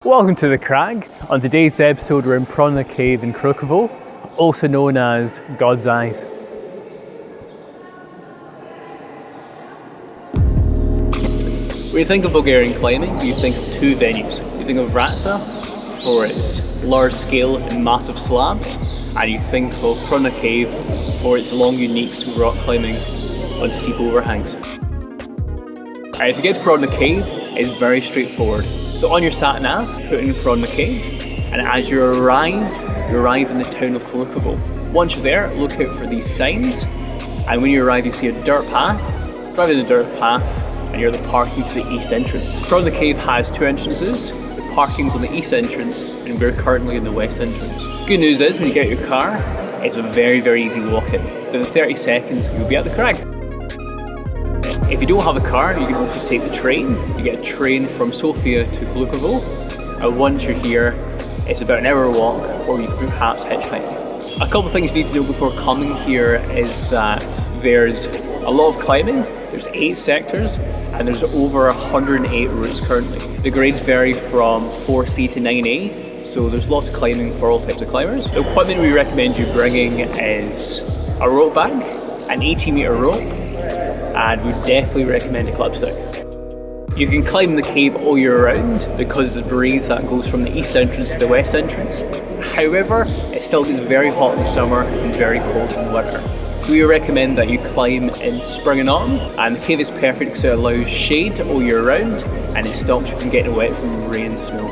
Welcome to the Crag. On today's episode we're in Prohodna Cave in Choro, also known as God's Eyes. When you think of Bulgarian climbing, you think of two venues. You think of Vratsa for its large scale and massive slabs, and you think of Prohodna Cave for its long unique rock climbing on steep overhangs. If you get to Prohodna Cave, it's very straightforward. So on your sat nav, put in Prohodna Cave, and as you arrive in the town of Choro. Once you're there, look out for these signs, and when you arrive you see a dirt path. Drive in the dirt path and you're the parking to the east entrance. Prohodna Cave has two entrances. The parking's on the east entrance and we're currently in the west entrance. Good news is when you get your car, it's a very easy walk in. Within 30 seconds you'll be at the Crag. If you don't have a car, you can also take the train. You get a train from Sofia to Choro, and once you're here, it's about an hour walk, or you can perhaps hitchhike. A couple of things you need to know before coming here is that there's a lot of climbing. There's 8 sectors, and there's over 108 routes currently. The grades vary from 4C to 9A, so there's lots of climbing for all types of climbers. The equipment we recommend you bringing is a rope bag, an 80-meter rope, and we definitely recommend a club stick. You can climb the cave all year round because of the breeze that goes from the east entrance to the west entrance. However, it still gets very hot in the summer and very cold in the winter. So we recommend that you climb in spring and autumn, and the cave is perfect because it allows shade all year round and it stops you from getting wet from rain and snow.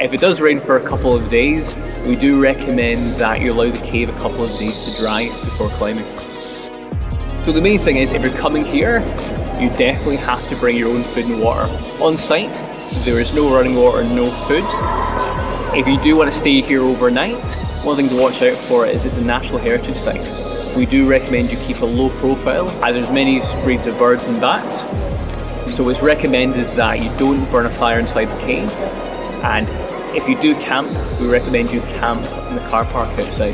If it does rain for a couple of days, we do recommend that you allow the cave a couple of days to dry before climbing. So the main thing is, if you're coming here, you definitely have to bring your own food and water. On site, there is no running water and no food. If you do want to stay here overnight, one thing to watch out for is it's a National Heritage Site. We do recommend you keep a low profile, as there's many breeds of birds and bats. So it's recommended that you don't burn a fire inside the cave. And if you do camp, we recommend you camp in the car park outside.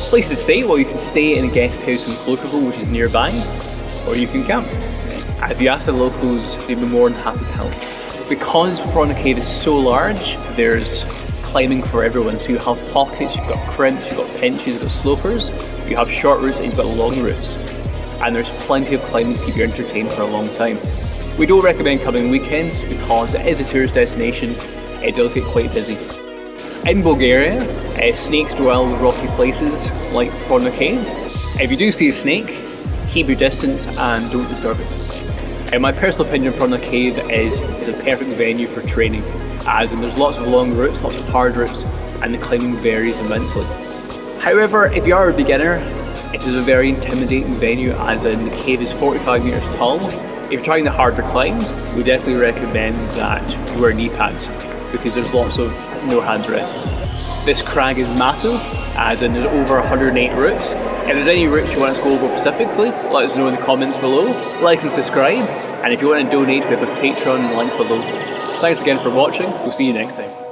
Place to stay, well, you can stay in a guest house in Choro, which is nearby, or you can camp. If you ask the locals, they'd be more than happy to help. Because Prohodna Cave is so large, there's climbing for everyone. So you have pockets, you've got crimps, you've got pinches, you've got slopers, you have short routes and you've got long routes. And there's plenty of climbing to keep you entertained for a long time. We don't recommend coming weekends because it is a tourist destination. It does get quite busy. In Bulgaria, snakes dwell in rocky places like Prohodna Cave. If you do see a snake, keep your distance and don't disturb it. In my personal opinion, Prohodna Cave is a perfect venue for training, as in there's lots of long routes, lots of hard routes, and the climbing varies immensely. However, if you are a beginner, it is a very intimidating venue, as in the cave is 45 meters tall. If you're trying the harder climbs, we definitely recommend that you wear knee pads, because there's lots of no hands rests. This crag is massive, as in there's over 108 routes. If there's any routes you want us to go over specifically, let us know in the comments below. Like and subscribe, and if you want to donate, we have a Patreon link below. Thanks again for watching, we'll see you next time.